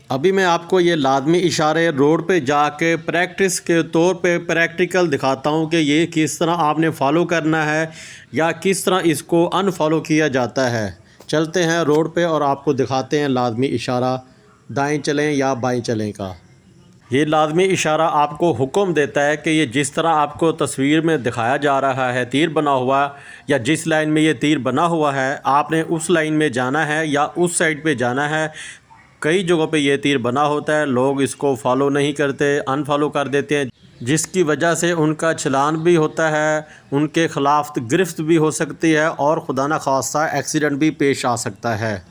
अभी मैं आपको ये लाज़मी इशारे रोड पे जाके प्रैक्टिस के तौर पे प्रैक्टिकल दिखाता हूँ कि ये किस तरह आपने फॉलो करना है या किस तरह इसको अनफॉलो किया जाता है। चलते हैं रोड पे और आपको दिखाते हैं लाज़मी इशारा दाएं चलें या बाएं चलें का। ये लाज़मी इशारा आपको हुक्म देता है कि ये जिस तरह आपको तस्वीर में दिखाया जा रहा है तीर बना हुआ, या जिस लाइन में ये तीर बना हुआ है आपने उस लाइन में जाना है या उस साइड पे जाना है। कई जगहों पे ये तीर बना होता है, लोग इसको फॉलो नहीं करते, अनफॉलो कर देते हैं, जिसकी वजह से उनका चलान भी होता है, उनके ख़िलाफ़ गिरफ्त भी हो सकती है और खुदा न खास्ता एक्सीडेंट भी पेश आ सकता है।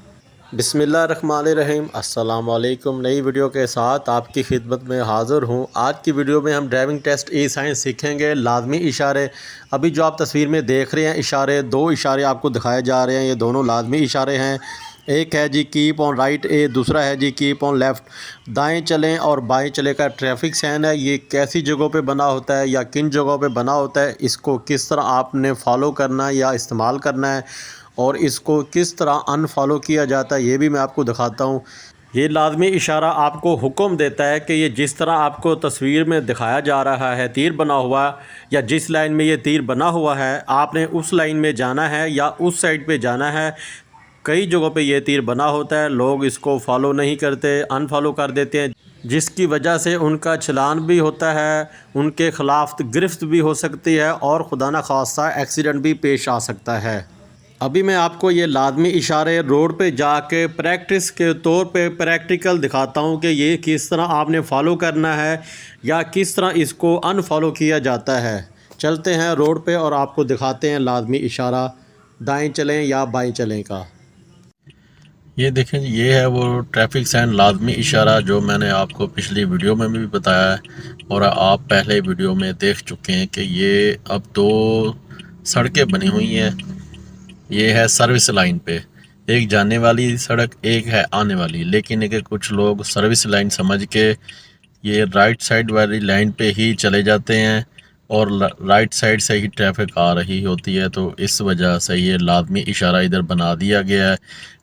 बिस्मिल्लाहिर्रहमानिर्रहीम, अस्सलाम वालेकुम। नई वीडियो के साथ आपकी खिदमत में हाज़िर हूँ। आज की वीडियो में हम ड्राइविंग टेस्ट ई साइंस सीखेंगे। लाज़मी इशारे अभी जो आप तस्वीर में देख रहे हैं इशारे, दो इशारे आपको दिखाए जा रहे हैं, ये दोनों लाज़मी इशारे हैं। एक है जी कीप ऑन राइट ए, दूसरा है जी कीप ऑन लेफ़्ट। दाएं चलें और बाएं चलें का ट्रैफिक साइन है। ये कैसी जगहों पे बना होता है या किन जगहों पे बना होता है, इसको किस तरह आपने फ़ॉलो करना है या इस्तेमाल करना है और इसको किस तरह अनफॉलो किया जाता है, ये भी मैं आपको दिखाता हूँ। ये लाज़मी इशारा आपको हुक्म देता है कि ये जिस तरह आपको तस्वीर में दिखाया जा रहा है तीर बना हुआ, या जिस लाइन में ये तीर बना हुआ है आपने उस लाइन में जाना है या उस साइड पे जाना है। कई जगहों पे ये तीर बना होता है, लोग इसको फॉलो नहीं करते, अनफॉलो कर देते हैं, जिसकी वजह से उनका चलान भी होता है, उनके ख़िलाफ़ गिरफ्त भी हो सकती है और खुदा न खास्ता एक्सीडेंट भी पेश आ सकता है। अभी मैं आपको ये लाज़मी इशारे रोड पे जाके प्रैक्टिस के तौर पे प्रैक्टिकल दिखाता हूँ कि ये किस तरह आपने फ़ॉलो करना है या किस तरह इसको अनफॉलो किया जाता है। चलते हैं रोड पे और आपको दिखाते हैं लाज़मी इशारा दाएं चलें या बाएं चलें का। ये देखें, ये है वो ट्रैफिक साइन लाजमी इशारा जो मैंने आपको पिछली वीडियो में भी बताया है और आप पहले वीडियो में देख चुके हैं कि ये अब दो सड़कें बनी हुई हैं। ये है सर्विस लाइन पे, एक जाने वाली सड़क, एक है आने वाली, लेकिन एक कुछ लोग सर्विस लाइन समझ के ये राइट साइड वाली लाइन पे ही चले जाते हैं और राइट साइड से ही ट्रैफिक आ रही होती है। तो इस वजह से ये लाजमी इशारा इधर बना दिया गया है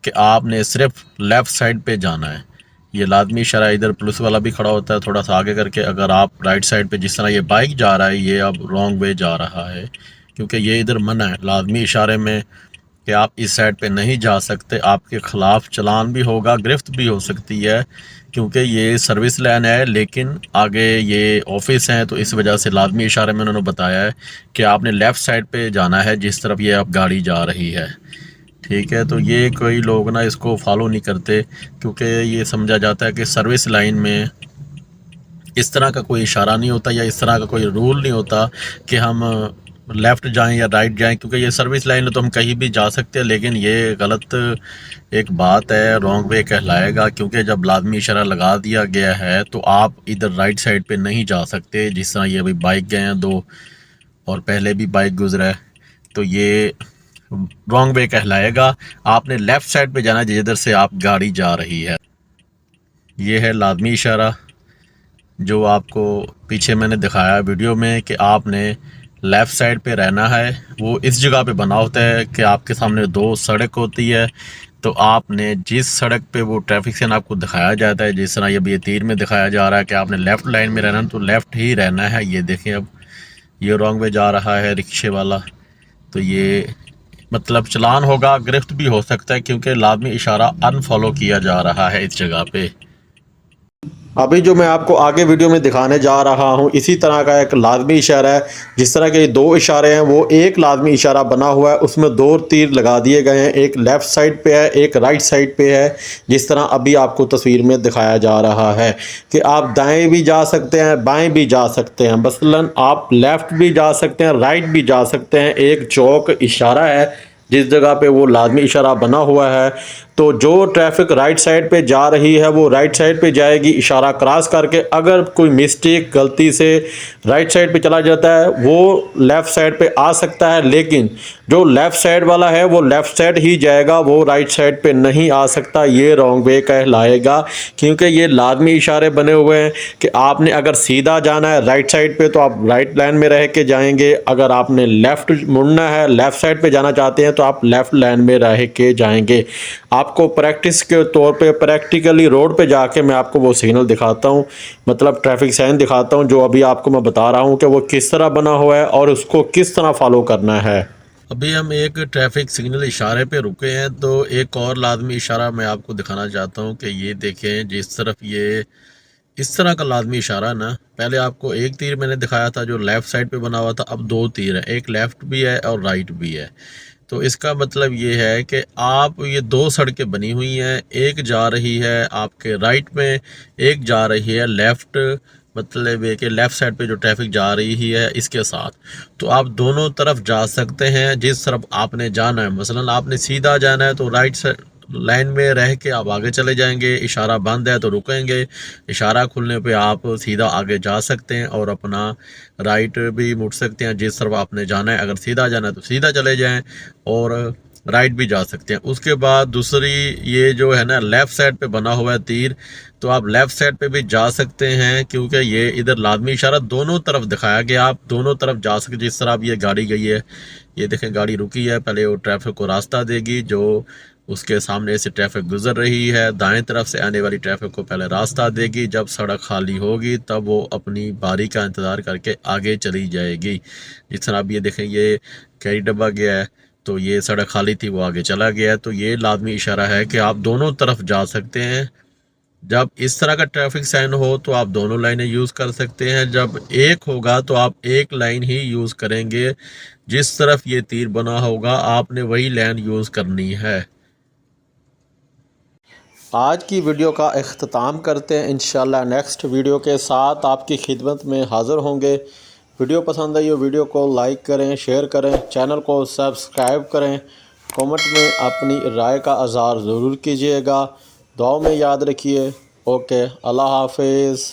कि आपने सिर्फ लेफ़्ट साइड पे जाना है। ये लाजमी इशारा इधर पुलिस वाला भी खड़ा होता है थोड़ा सा आगे करके, अगर आप राइट साइड पे, जिस तरह ये बाइक जा रहा है ये अब रॉन्ग वे जा रहा है क्योंकि ये इधर मना है लाजमी इशारे में कि आप इस साइड पे नहीं जा सकते। आपके ख़िलाफ़ चलान भी होगा, गिरफ्त भी हो सकती है क्योंकि ये सर्विस लाइन है लेकिन आगे ये ऑफिस हैं। तो इस वजह से लाजमी इशारे में उन्होंने बताया है कि आपने लेफ़्ट साइड पे जाना है जिस तरफ ये अब गाड़ी जा रही है। ठीक है, तो ये कई लोग ना इसको फॉलो नहीं करते क्योंकि ये समझा जाता है कि सर्विस लाइन में इस तरह का कोई इशारा नहीं होता या इस तरह का कोई रूल नहीं होता कि हम लेफ़्ट जाएं या राइट जाएं, क्योंकि ये सर्विस लाइन है तो हम कहीं भी जा सकते हैं। लेकिन ये गलत एक बात है, रॉन्ग वे कहलाएगा क्योंकि जब लाजमी इशारा लगा दिया गया है तो आप इधर राइट साइड पे नहीं जा सकते। जिस तरह ये अभी बाइक गए हैं दो और पहले भी बाइक गुजरा है, तो ये रॉन्ग वे कहलाएगा। आपने लेफ़्ट साइड पे जाना है जिधर से आप गाड़ी जा रही है। ये है लाजमी इशारा जो आपको पीछे मैंने दिखाया वीडियो में कि आपने लेफ़्ट साइड पे रहना है। वो इस जगह पे बना होता है कि आपके सामने दो सड़क होती है, तो आपने जिस सड़क पे वो ट्रैफिक साइन आपको दिखाया जाता है, जिस तरह ये तीर में दिखाया जा रहा है कि आपने लेफ़्ट लाइन में रहना है तो लेफ़्ट ही रहना है। ये देखें, अब ये रॉन्ग वे जा रहा है रिक्शे वाला, तो ये मतलब चलान होगा, गिरफ्त भी हो सकता है क्योंकि लाजमी इशारा अनफॉलो किया जा रहा है इस जगह पे। अभी जो मैं आपको आगे वीडियो में दिखाने जा रहा हूँ इसी तरह का एक लाजमी इशारा है। जिस तरह के दो इशारे हैं वो एक लाजमी इशारा बना हुआ है, उसमें दो तीर लगा दिए गए हैं, एक लेफ़्ट साइड पे है एक राइट साइड पे है। जिस तरह अभी आपको तस्वीर में दिखाया जा रहा है कि आप दाएं भी जा सकते हैं बाएं भी जा सकते हैं, मसलन आप लेफ़्ट भी जा सकते हैं राइट भी जा सकते हैं। एक चौक इशारा है जिस जगह पे वो लाजमी इशारा बना हुआ है, तो जो ट्रैफिक राइट साइड पे जा रही है वो राइट साइड पे जाएगी इशारा क्रॉस करके। अगर कोई मिस्टेक गलती से राइट साइड पे चला जाता है वो लेफ़्ट साइड पे आ सकता है, लेकिन जो लेफ़्ट साइड वाला है वो लेफ़्ट साइड ही जाएगा, वो राइट साइड पे नहीं आ सकता। ये रॉन्ग वे कहलाएगा क्योंकि ये लाजमी इशारे बने हुए हैं कि आपने अगर सीधा जाना है राइट साइड पे तो आप राइट लाइन में रह के जाएंगे, अगर आपने लेफ़्ट मुड़ना है लेफ़्ट साइड पे जाना चाहते हैं तो आप लेफ़्ट लाइन में रह के जाएंगे। आपको प्रैक्टिस के तौर पे प्रैक्टिकली रोड पे जाके मैं आपको वो सिग्नल दिखाता हूँ, मतलब ट्रैफिक साइन दिखाता हूँ, जो अभी आपको मैं बता रहा हूँ कि वो किस तरह बना हुआ है और उसको किस तरह फॉलो करना है। अभी हम एक ट्रैफिक सिग्नल इशारे पे रुके हैं, तो एक और लाजमी इशारा मैं आपको दिखाना चाहता हूँ कि ये देखें, जिस तरफ ये इस तरह का लाजमी इशारा ना, पहले आपको एक तीर मैंने दिखाया था जो लेफ़्ट साइड पे बना हुआ था, अब दो तीर है, एक लेफ़्ट भी है और राइट भी है। तो इसका मतलब ये है कि आप ये दो सड़कें बनी हुई हैं, एक जा रही है आपके राइट में, एक जा रही है लेफ़्ट, मतलब ये कि लेफ़्ट साइड पे जो ट्रैफिक जा रही है इसके साथ। तो आप दोनों तरफ जा सकते हैं, जिस तरफ आपने जाना है। मसलन आपने सीधा जाना है तो राइट साइड लाइन में रह के आप आगे चले जाएंगे, इशारा बंद है तो रुकेंगे, इशारा खुलने पे आप सीधा आगे जा सकते हैं और अपना राइट भी मुड़ सकते हैं जिस तरफ आपने जाना है। अगर सीधा जाना है तो सीधा चले जाएं और राइट भी जा सकते हैं। उसके बाद दूसरी, ये जो है ना लेफ़्ट साइड पे बना हुआ है तीर, तो आप लेफ़्ट साइड पे भी जा सकते हैं, क्योंकि ये इधर लाजमी इशारा दोनों तरफ दिखाया गया, आप दोनों तरफ जा सकते। जिस तरह अब ये गाड़ी गई है, ये देखें गाड़ी रुकी है, पहले वो ट्रैफिक को रास्ता देगी, जो उसके सामने से ट्रैफिक गुजर रही है, दाएं तरफ से आने वाली ट्रैफिक को पहले रास्ता देगी, जब सड़क खाली होगी तब वो अपनी बारी का इंतज़ार करके आगे चली जाएगी। जिस तरह अब ये देखें, ये कैरी डब्बा गया है तो ये सड़क खाली थी, वो आगे चला गया है। तो ये लाजमी इशारा है कि आप दोनों तरफ जा सकते हैं। जब इस तरह का ट्रैफिक साइन हो तो आप दोनों लाइनें यूज़ कर सकते हैं, जब एक होगा तो आप एक लाइन ही यूज़ करेंगे, जिस तरफ ये तीर बना होगा आपने वही लाइन यूज़ करनी है। आज की वीडियो का इख्तिताम करते हैं। इंशाल्लाह नेक्स्ट वीडियो के साथ आपकी खिदमत में हाज़िर होंगे। वीडियो पसंद आई हो वीडियो को लाइक करें, शेयर करें, चैनल को सब्सक्राइब करें, कमेंट में अपनी राय का इज़हार ज़रूर कीजिएगा। दुआ में याद रखिए। ओके, अल्लाह हाफिज़।